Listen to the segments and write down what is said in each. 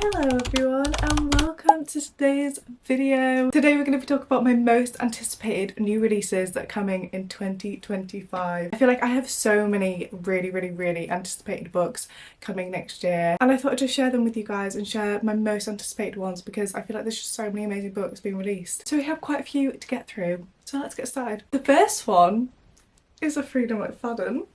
Hello everyone and welcome to today's video. Today we're going to be talking about my most anticipated new releases that are coming in 2025. I feel like I have so many really anticipated books coming next year, and I thought I'd just share them with you guys and share my most anticipated ones because I feel like there's just so many amazing books being released. So we have quite a few to get through, so let's get started. The first one is a Freedom McFadden.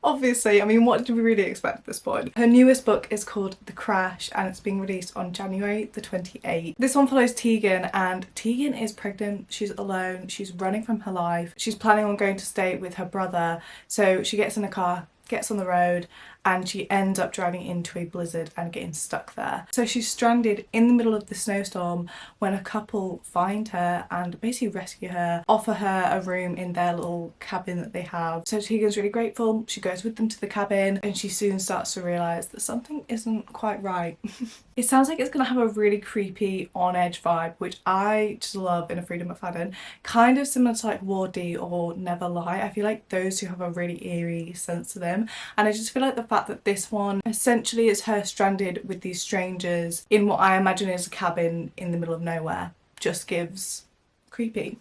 Obviously, I mean, what did we really expect at this point? Her newest book is called The Crash and it's being released on January the 28th. This one follows Tegan, and Tegan is pregnant, she's alone, she's running from her life. She's planning on going to stay with her brother, so she gets in a car, gets on the road, and she ends up driving into a blizzard and getting stuck there. So she's stranded in the middle of the snowstorm when a couple find her and basically rescue her, offer her a room in their little cabin that they have. So Tegan's really grateful, she goes with them to the cabin and she soon starts to realise that something isn't quite right. It sounds like it's going to have a really creepy, on-edge vibe, which I just love in a Freedom McFadden. Kind of similar to like Wardy or Never Lie. I feel like those two have a really eerie sense to them, and I just feel like the fact that this one essentially is her stranded with these strangers in what I imagine is a cabin in the middle of nowhere just gives creepy.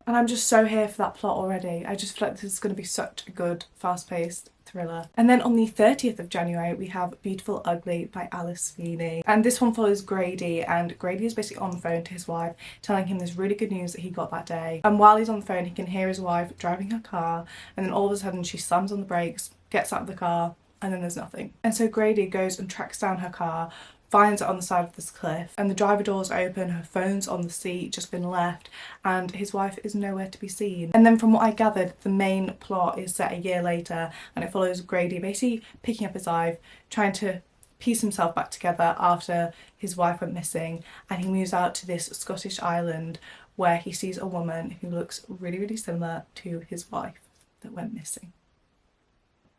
And I'm just so here for that plot already. I just feel like this is going to be such a good, fast-paced thriller. And then on the 30th of January we have Beautiful Ugly by Alice Feeney, and this one follows Grady, and Grady is basically on the phone to his wife telling him there's really good news that he got that day, and while he's on the phone he can hear his wife driving her car, and then all of a sudden she slams on the brakes, gets out of the car, and then there's nothing. And so Grady goes and tracks down her car, finds it on the side of this cliff, and the driver door's open, her phone's on the seat, just been left, and his wife is nowhere to be seen. And then from what I gathered, the main plot is set a year later, and it follows Grady basically picking up his life, trying to piece himself back together after his wife went missing, and he moves out to this Scottish island where he sees a woman who looks really similar to his wife that went missing.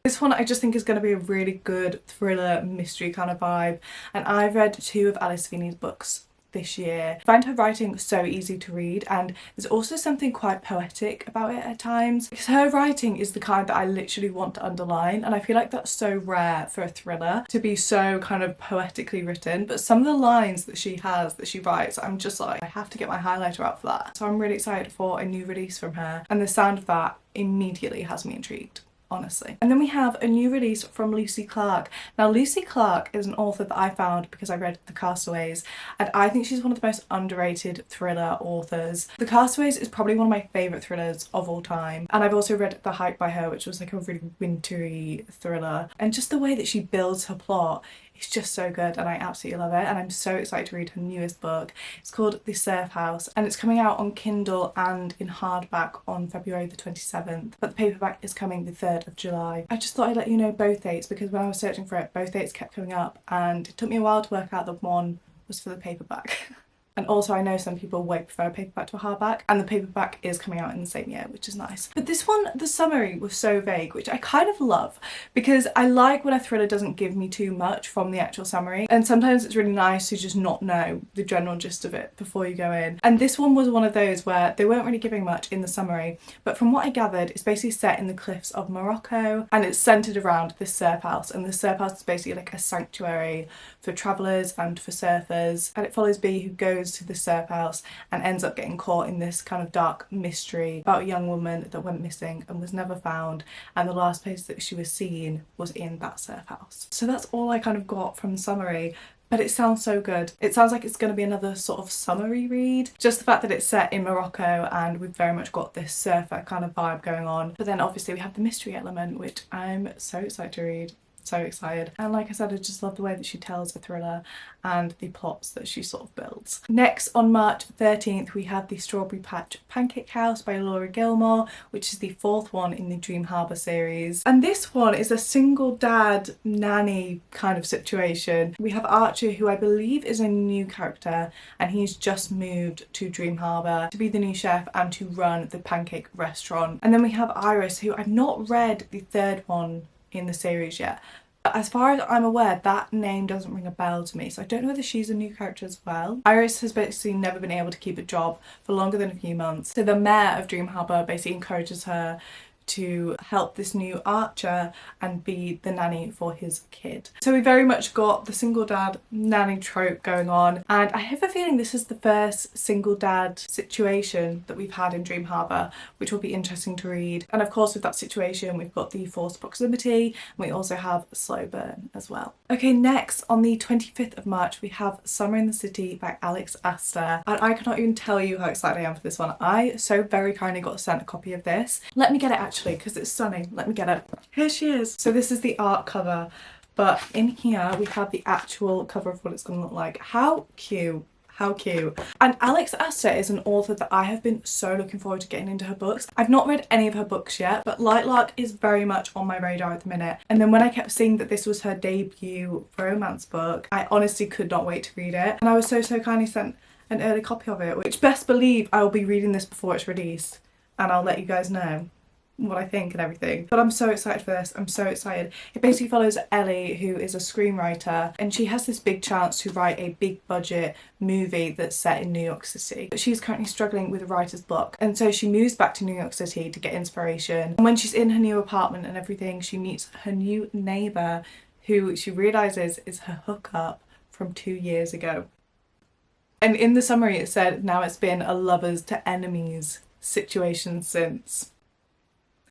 This one I just think is going to be a really good thriller mystery kind of vibe, and I've read two of Alice Feeney's books this year. I find her writing so easy to read, and there's also something quite poetic about it at times, because her writing is the kind that I literally want to underline, and I feel like that's so rare for a thriller to be so kind of poetically written. But some of the lines that she has, that she writes, I'm just like, I have to get my highlighter out for that. So I'm really excited for a new release from her, and the sound of that immediately has me intrigued, honestly. And then we have a new release from Lucy Clarke. Now Lucy Clarke is an author that I found because I read The Castaways, and I think she's one of the most underrated thriller authors. The Castaways is probably one of my favourite thrillers of all time, and I've also read The Hike by her, which was like a really wintry thriller, and just the way that she builds her plot, it's just so good and I absolutely love it, and I'm so excited to read her newest book. It's called The Surf House, and it's coming out on Kindle and in hardback on February the 27th, but the paperback is coming the 3rd of July. I just thought I'd let you know both dates because when I was searching for it, both dates kept coming up, and it took me a while to work out that one was for the paperback. And also I know some people way prefer a paperback to a hardback, and the paperback is coming out in the same year, which is nice. But this one, the summary was so vague, which I kind of love, because I like when a thriller doesn't give me too much from the actual summary, and sometimes it's really nice to just not know the general gist of it before you go in. And this one was one of those where they weren't really giving much in the summary, but from what I gathered, it's basically set in the cliffs of Morocco, and it's centred around this surf house, and the surf house is basically like a sanctuary for travellers and for surfers, and it follows Bea, who goes to the surf house and ends up getting caught in this kind of dark mystery about a young woman that went missing and was never found, and the last place that she was seen was in that surf house. So that's all I kind of got from the summary, but it sounds so good. It sounds like it's going to be another sort of summery read. Just the fact that it's set in Morocco and we've very much got this surfer kind of vibe going on, but then obviously we have the mystery element, which I'm so excited to read. So excited. And like I said, I just love the way that she tells a thriller and the plots that she sort of builds. Next, on March 13th, we have The Strawberry Patch Pancake House by Laura Gilmore, which is the 4th one in the Dream Harbour series. And this one is a single dad nanny kind of situation. We have Archer, who I believe is a new character, and he's just moved to Dream Harbour to be the new chef and to run the pancake restaurant. And then we have Iris, who I've not read the 3rd one in the series yet, but as far as I'm aware, that name doesn't ring a bell to me, so I don't know whether she's a new character as well. Iris has basically never been able to keep a job for longer than a few months, so the mayor of Dream Harbour basically encourages her to help this new archer and be the nanny for his kid. So we very much got the single dad nanny trope going on, and I have a feeling this is the first single dad situation that we've had in Dream Harbour, which will be interesting to read. And of course with that situation we've got the forced proximity, and we also have slow burn as well. Okay, next on the 25th of March we have Summer in the City by Alex Astor, and I cannot even tell you how excited I am for this one. I so very kindly got sent a copy of this. Let me get it actually because it's stunning. Let me get it. Here she is. So this is the art cover, but in here we have the actual cover of what it's going to look like. How cute. How cute. And Alex Astor is an author that I have been so looking forward to getting into her books. I've not read any of her books yet, but Light Lark is very much on my radar at the minute. And then when I kept seeing that this was her debut romance book, I honestly could not wait to read it. And I was so kindly sent an early copy of it, which best believe I will be reading this before it's released. And I'll let you guys know what I think and everything. But I'm so excited for this. I'm so excited. It basically follows Ellie, who is a screenwriter, and she has this big chance to write a big budget movie that's set in New York City. But she's currently struggling with a writer's block, and so she moves back to New York City to get inspiration. And when she's in her new apartment and everything, she meets her new neighbour, who she realises is her hookup from 2 years ago. And in the summary it said, now it's been a lovers to enemies situation since.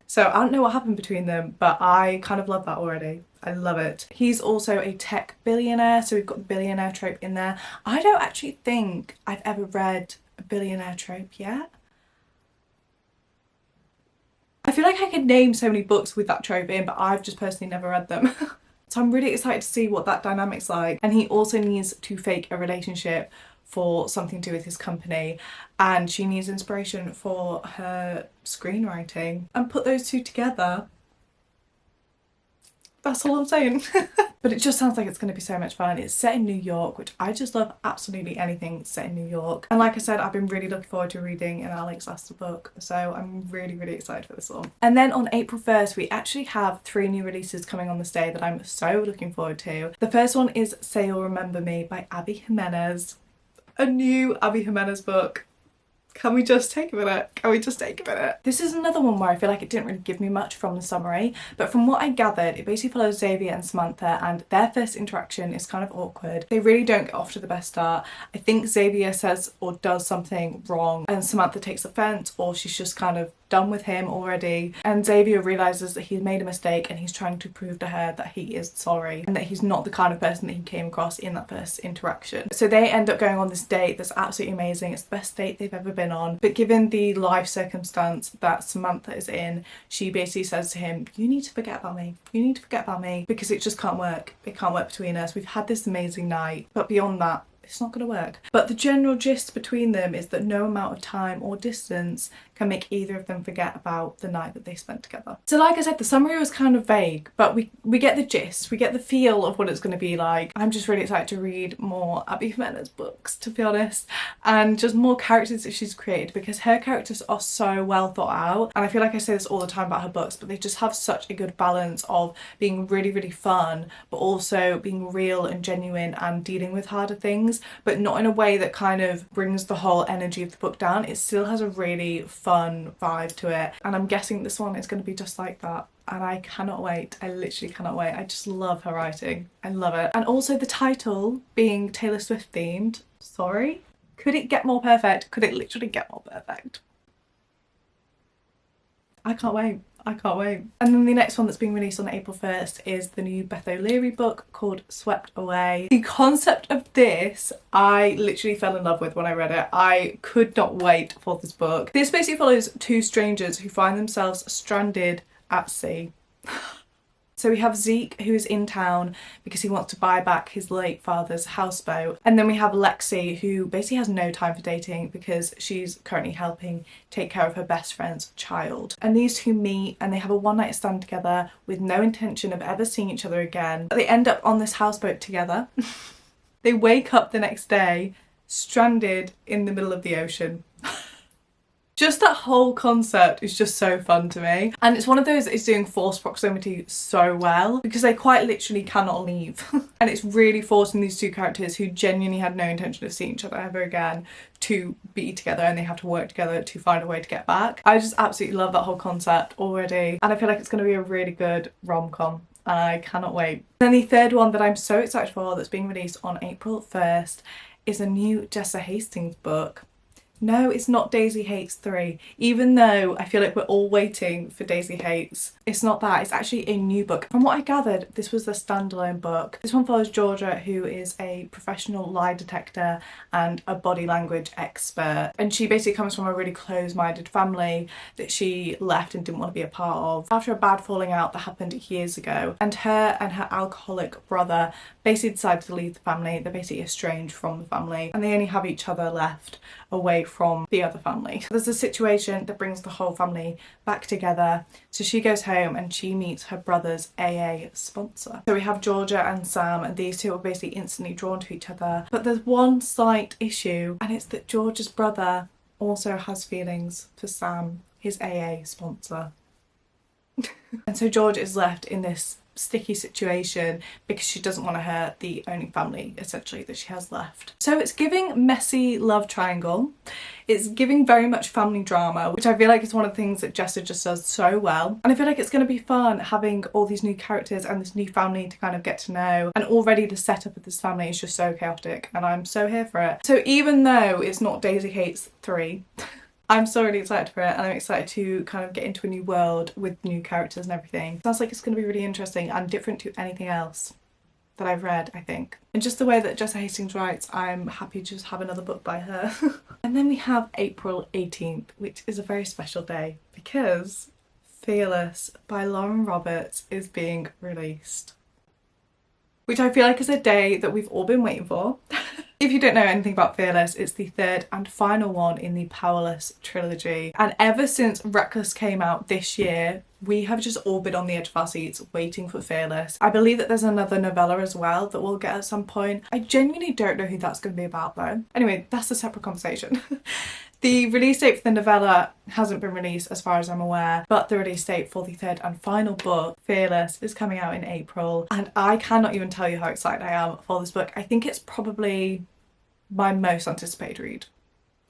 So I don't know what happened between them, but I kind of love that already. I love it. He's also a tech billionaire, so we've got the billionaire trope in there. I don't actually think I've ever read a billionaire trope yet. I feel like I could name so many books with that trope in, but I've just personally never read them. So I'm really excited to see what that dynamic's like. And he also needs to fake a relationship for something to do with his company, and she needs inspiration for her screenwriting, and put those two together. That's all I'm saying. But it just sounds like it's going to be so much fun. It's set in New York, which I just love absolutely anything set in New York. And like I said, I've been really looking forward to reading an Alex Astor book, so I'm really excited for this one. And then on April 1st we actually have 3 new releases coming on this day that I'm so looking forward to. The first one is Say You'll Remember Me by Abby Jimenez. A new Abby Jimenez book. Can we just take a minute? Can we just take a minute? This is another one where I feel like it didn't really give me much from the summary, but from what I gathered, it basically follows Xavier and Samantha, and their first interaction is kind of awkward. They really don't get off to the best start. I think Xavier says or does something wrong and Samantha takes offence, or she's just kind of done with him already, and Xavier realises that he's made a mistake and he's trying to prove to her that he is sorry and that he's not the kind of person that he came across in that first interaction. So they end up going on this date that's absolutely amazing. It's the best date they've ever been on, but given the life circumstance that Samantha is in, she basically says to him, you need to forget about me. You need to forget about me, because it just can't work. It can't work between us. We've had this amazing night, but beyond that, it's not going to work. But the general gist between them is that no amount of time or distance can make either of them forget about the night that they spent together. So like I said, the summary was kind of vague, but we get the gist, we get the feel of what it's going to be like. I'm just really excited to read more Abby Jimenez books, to be honest, and just more characters that she's created, because her characters are so well thought out. And I feel like I say this all the time about her books, but they just have such a good balance of being really fun, but also being real and genuine and dealing with harder things, but not in a way that kind of brings the whole energy of the book down. It still has a really fun vibe to it, and I'm guessing this one is going to be just like that, and I cannot wait. I literally cannot wait. I just love her writing. I love it. And also the title being Taylor Swift themed. Sorry? Could it get more perfect? Could it literally get more perfect? I can't wait. I can't wait. And then the next one that's being released on April 1st is the new Beth O'Leary book called Swept Away. The concept of this, I literally fell in love with when I read it. I could not wait for this book. This basically follows 2 strangers who find themselves stranded at sea. So we have Zeke, who is in town because he wants to buy back his late father's houseboat. And then we have Lexi, who basically has no time for dating because she's currently helping take care of her best friend's child. And these two meet and they have a one-night stand together with no intention of ever seeing each other again. But they end up on this houseboat together. They wake up the next day stranded in the middle of the ocean. Just that whole concept is just so fun to me. And it's one of those that is doing forced proximity so well because they quite literally cannot leave. And it's really forcing these two characters who genuinely had no intention of seeing each other ever again to be together, and they have to work together to find a way to get back. I just absolutely love that whole concept already. And I feel like it's going to be a really good rom-com. I cannot wait. Then the third one that I'm so excited for that's being released on April 1st is a new Jessa Hastings book. No, it's not Daisy Hates 3, even though I feel like we're all waiting for Daisy Hates. It's not that, it's actually a new book. From what I gathered, this was the standalone book. This one follows Georgia, who is a professional lie detector and a body language expert. And she basically comes from a really close-minded family that she left and didn't want to be a part of after a bad falling out that happened years ago. And her alcoholic brother basically decided to leave the family. They're basically estranged from the family and they only have each other left away from the other family. There's a situation that brings the whole family back together. So she goes home and she meets her brother's AA sponsor. So we have Georgia and Sam, and these two are basically instantly drawn to each other. But there's one slight issue, and it's that Georgia's brother also has feelings for Sam, his AA sponsor. And so George is left in this sticky situation because she doesn't want to hurt the only family essentially that she has left. So it's giving messy love triangle. It's giving very much family drama, which I feel like is one of the things that Jessa just does so well. And I feel like it's going to be fun having all these new characters and this new family to kind of get to know. And already the setup of this family is just so chaotic and I'm so here for it. So even though it's not Daisy Hates 3, I'm so really excited for it, and I'm excited to kind of get into a new world with new characters and everything. Sounds like it's going to be really interesting and different to anything else that I've read, I think. And just the way that Jessa Hastings writes, I'm happy to just have another book by her. And then we have April 18th, which is a very special day because Fearless by Lauren Roberts is being released. Which I feel like is a day that we've all been waiting for. If you don't know anything about Fearless, it's the third and final one in the Powerless trilogy. And ever since Reckless came out this year, we have just all been on the edge of our seats waiting for Fearless. I believe that there's another novella as well that we'll get at some point. I genuinely don't know who that's going to be about though. Anyway, that's a separate conversation. The release date for the novella hasn't been released as far as I'm aware, but the release date for the third and final book, Fearless, is coming out in April. And I cannot even tell you how excited I am for this book. I think it's probably my most anticipated read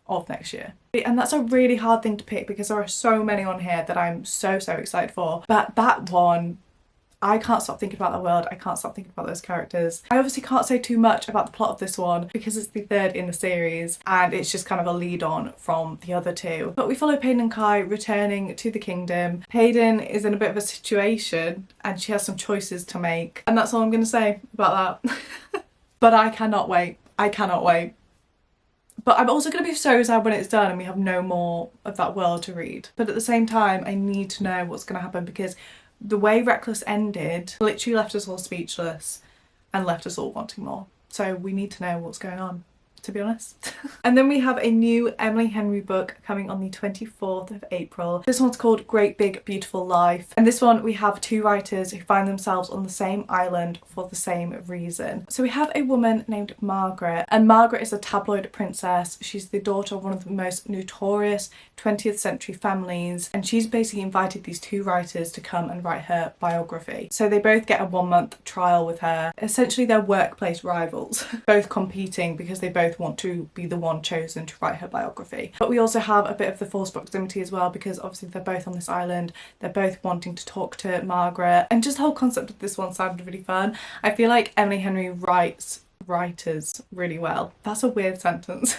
of next year. And that's a really hard thing to pick because there are so many on here that I'm so excited for. But that one, I can't stop thinking about that world. I can't stop thinking about those characters. I obviously can't say too much about the plot of this one because it's the third in the series and it's just kind of a lead on from the other two. But we follow Peyton and Kai returning to the kingdom. Peyton is in a bit of a situation and she has some choices to make. And that's all I'm going to say about that. But I cannot wait. I cannot wait. But I'm also going to be so sad when it's done and we have no more of that world to read. But at the same time, I need to know what's going to happen because the way Reckless ended literally left us all speechless and left us all wanting more. So we need to know what's going on, to be honest. And then we have a new Emily Henry book coming on the 24th of April. This one's called Great Big Beautiful Life. And this one we have two writers who find themselves on the same island for the same reason. So we have a woman named Margaret, and Margaret is a tabloid princess. She's the daughter of one of the most notorious 20th century families, and she's basically invited these two writers to come and write her biography. So they both get a 1-month trial with her. Essentially they're workplace rivals, both competing because they both want to be the one chosen to write her biography. But we also have a bit of the forced proximity as well because obviously they're both on this island, they're both wanting to talk to Margaret, and just the whole concept of this one sounded really fun. I feel like Emily Henry writes writers really well. That's a weird sentence.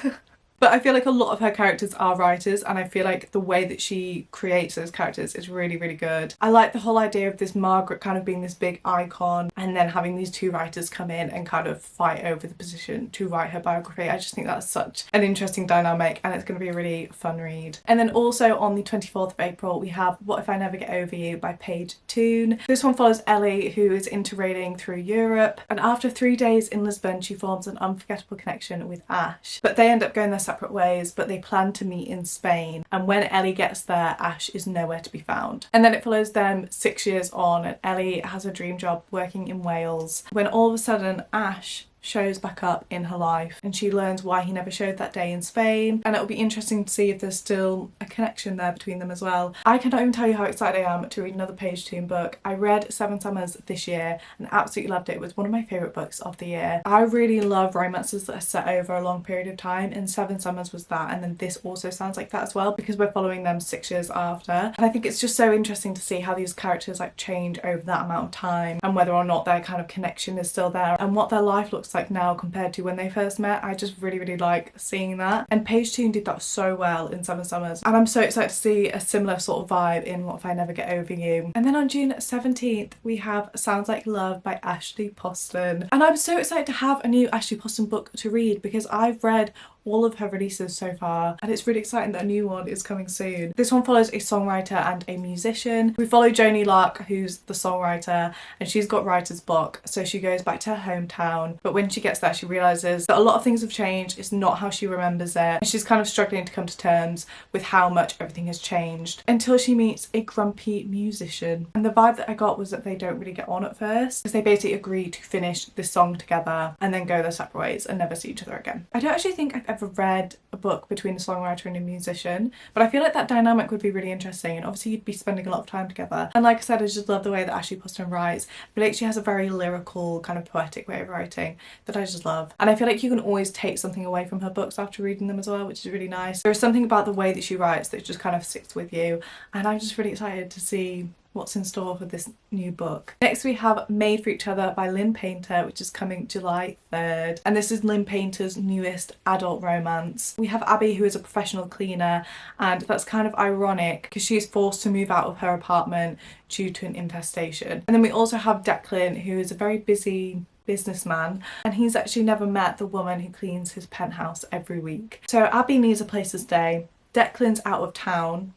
But I feel like a lot of her characters are writers and I feel like the way that she creates those characters is really good. I like the whole idea of this Margaret kind of being this big icon and then having these two writers come in and kind of fight over the position to write her biography. I just think that's such an interesting dynamic and it's going to be a really fun read. And then also on the 24th of April we have What If I Never Get Over You by Paige Toon. This one follows Ellie, who is interraiding through Europe, and after 3 days in Lisbon she forms an unforgettable connection with Ash. But they end up going their separate ways, but they plan to meet in Spain, and when Ellie gets there Ash is nowhere to be found. And then it follows them 6 years on and Ellie has a dream job working in Wales when all of a sudden Ash shows back up in her life and she learns why he never showed that day in Spain, and it'll be interesting to see if there's still a connection there between them as well. I cannot even tell you how excited I am to read another Page Tune book. I read Seven Summers this year and absolutely loved it. It was one of my favourite books of the year. I really love romances that are set over a long period of time, and Seven Summers was that, and then this also sounds like that as well because we're following them 6 years after. And I think it's just so interesting to see how these characters like change over that amount of time and whether or not their kind of connection is still there and what their life looks like now compared to when they first met. I just really like seeing that, and Page Tune did that so well in Seven Summers, and I'm so excited to see a similar sort of vibe in What If I Never Get Over You. And then on June 17th we have Sounds Like Love by Ashley Poston, and I'm so excited to have a new Ashley Poston book to read because I've read all of her releases so far and it's really exciting that a new one is coming soon. This one follows a songwriter and a musician. We follow Joni Lark, who's the songwriter, and she's got writer's block, so she goes back to her hometown, but when she gets there she realises that a lot of things have changed. It's not how she remembers it, and she's kind of struggling to come to terms with how much everything has changed until she meets a grumpy musician. And the vibe that I got was that they don't really get on at first because they basically agree to finish this song together and then go their separate ways and never see each other again. I don't actually think I've ever read a book between a songwriter and a musician, but I feel like that dynamic would be really interesting, and obviously you'd be spending a lot of time together. And like I said, I just love the way that Ashley Poston writes. I feel like she has a very lyrical kind of poetic way of writing that I just love, and I feel like you can always take something away from her books after reading them as well, which is really nice. There's something about the way that she writes that just kind of sticks with you, and I'm just really excited to see what's in store for this new book. Next we have Made for Each Other by Lynn Painter, which is coming July 3rd, and this is Lynn Painter's newest adult romance. We have Abby, who is a professional cleaner, and that's kind of ironic because she's forced to move out of her apartment due to an infestation. And then we also have Declan, who is a very busy businessman, and he's actually never met the woman who cleans his penthouse every week. So Abby needs a place to stay, Declan's out of town.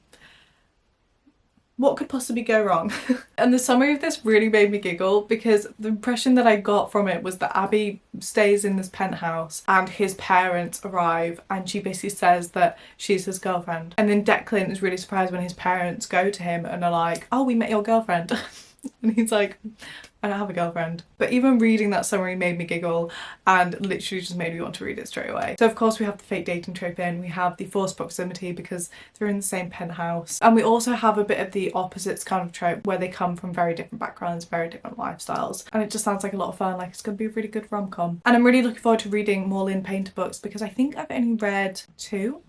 What could possibly go wrong? And the summary of this really made me giggle because the impression that I got from it was that Abby stays in this penthouse and his parents arrive and she basically says that she's his girlfriend. And then Declan is really surprised when his parents go to him and are like, oh, we met your girlfriend. And he's like, I don't have a girlfriend. But even reading that summary made me giggle and literally just made me want to read it straight away. So of course we have the fake dating trope in, we have the forced proximity because they're in the same penthouse, and we also have a bit of the opposites kind of trope where they come from very different backgrounds, very different lifestyles, and it just sounds like a lot of fun, like it's going to be a really good rom-com. And I'm really looking forward to reading more Lynn Painter books because I think I've only read 2.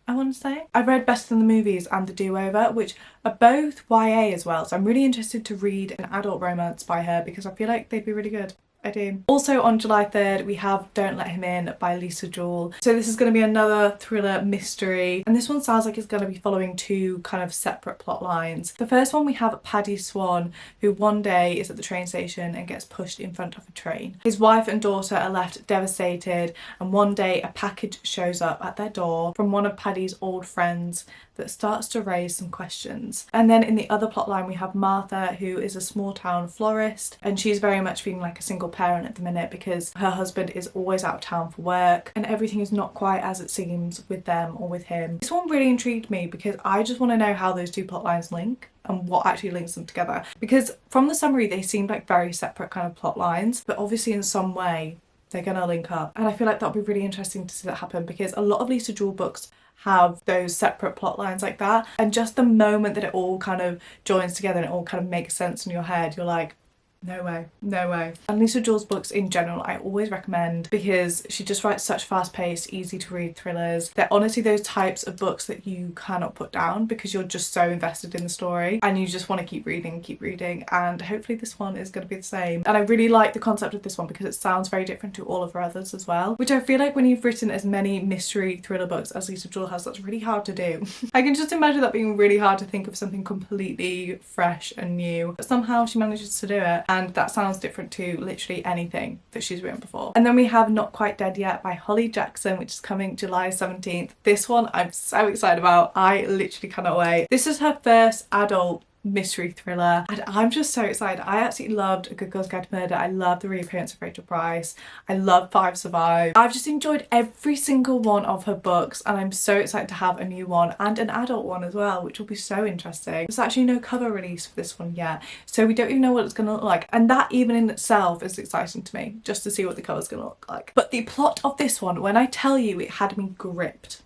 I want to say. I've read Better Than the Movies and The Do-Over, which are both YA as well, so I'm really interested to read an adult romance by her because I feel like they'd be really good. I do. Also on July 3rd we have Don't Let Him In by Lisa Jewell. So this is going to be another thriller mystery, and this one sounds like it's going to be following 2 kind of separate plot lines. The first one we have Paddy Swan, who one day is at the train station and gets pushed in front of a train. His wife and daughter are left devastated, and one day a package shows up at their door from one of Paddy's old friends that starts to raise some questions. And then in the other plotline we have Martha, who is a small town florist, and she's very much feeling like a single parent at the minute because her husband is always out of town for work and everything is not quite as it seems with them or with him. This one really intrigued me because I just want to know how those 2 plotlines link and what actually links them together, because from the summary they seemed like very separate kind of plot lines, but obviously in some way they're gonna link up, and I feel like that'll be really interesting to see that happen because a lot of Lisa Jewell books have those separate plot lines like that, and just the moment that it all kind of joins together and it all kind of makes sense in your head, you're like, no way, no way. And Lisa Jewell's books in general I always recommend because she just writes such fast-paced, easy to read thrillers. They're honestly those types of books that you cannot put down because you're just so invested in the story and you just want to keep reading, and hopefully this one is going to be the same. And I really like the concept of this one because it sounds very different to all of her others as well, which I feel like when you've written as many mystery thriller books as Lisa Jewell has, that's really hard to do. I can just imagine that being really hard to think of something completely fresh and new, but somehow she manages to do it. And that sounds different to literally anything that she's written before. And then we have Not Quite Dead Yet by Holly Jackson, which is coming July 17th. This one I'm so excited about. I literally cannot wait. This is her first adult mystery thriller, and I'm just so excited. I absolutely loved A Good Girl's Guide to Murder. I love the reappearance of Rachel Price. I love Five Survive. I've just enjoyed every single one of her books, and I'm so excited to have a new one and an adult one as well, which will be so interesting. There's actually no cover release for this one yet, so we don't even know what it's going to look like, and that even in itself is exciting to me, just to see what the cover's going to look like. But the plot of this one, when I tell you, it had me gripped.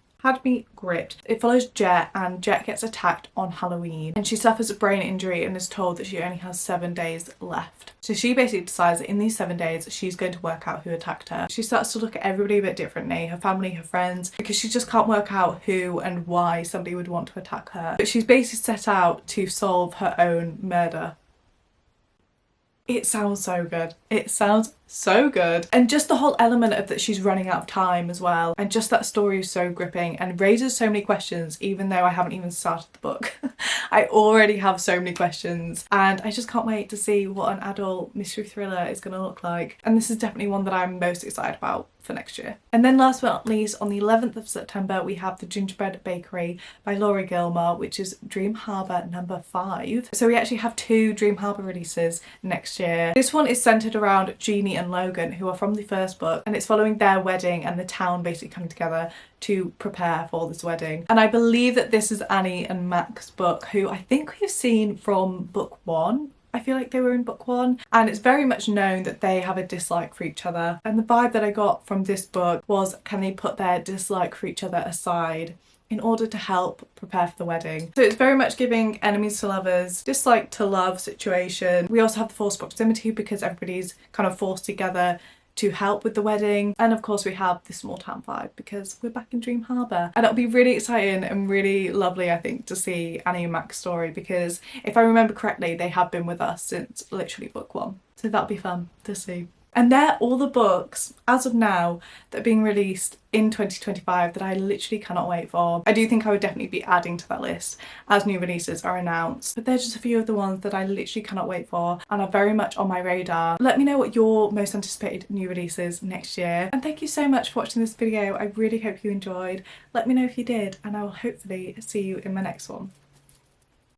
It follows Jet, and Jet gets attacked on Halloween and she suffers a brain injury and is told that she only has 7 days left. So she basically decides that in these 7 days she's going to work out who attacked her. She starts to look at everybody a bit differently, her family, her friends, because she just can't work out who and why somebody would want to attack her. But she's basically set out to solve her own murder. It sounds so good. It sounds so good. And just the whole element of that she's running out of time as well. And just that story is so gripping and raises so many questions, even though I haven't even started the book. I already have so many questions, and I just can't wait to see what an adult mystery thriller is going to look like. And this is definitely one that I'm most excited about for next year. And then last but not least, on the 11th of September, we have The Gingerbread Bakery by Laura Gilmore, which is Dream Harbour number 5. So we actually have 2 Dream Harbour releases next year. This one is centred around Jeannie and Logan, who are from the first book, and it's following their wedding and the town basically coming together to prepare for this wedding. And I believe that this is Annie and Mac's book, who I think we've seen from book 1. I feel like they were in book 1, and it's very much known that they have a dislike for each other. And the vibe that I got from this book was, can they put their dislike for each other aside in order to help prepare for the wedding? So it's very much giving enemies to lovers, dislike to love situation. We also have the forced proximity because everybody's kind of forced together to help with the wedding, and of course we have the small town vibe because we're back in Dream Harbour. And it'll be really exciting and really lovely, I think, to see Annie and Mac's story, because if I remember correctly they have been with us since literally book 1, so that'll be fun to see. And they're all the books, as of now, that are being released in 2025 that I literally cannot wait for. I do think I would definitely be adding to that list as new releases are announced. But they're just a few of the ones that I literally cannot wait for and are very much on my radar. Let me know what your most anticipated new releases next year. And thank you so much for watching this video. I really hope you enjoyed. Let me know if you did, and I will hopefully see you in my next one.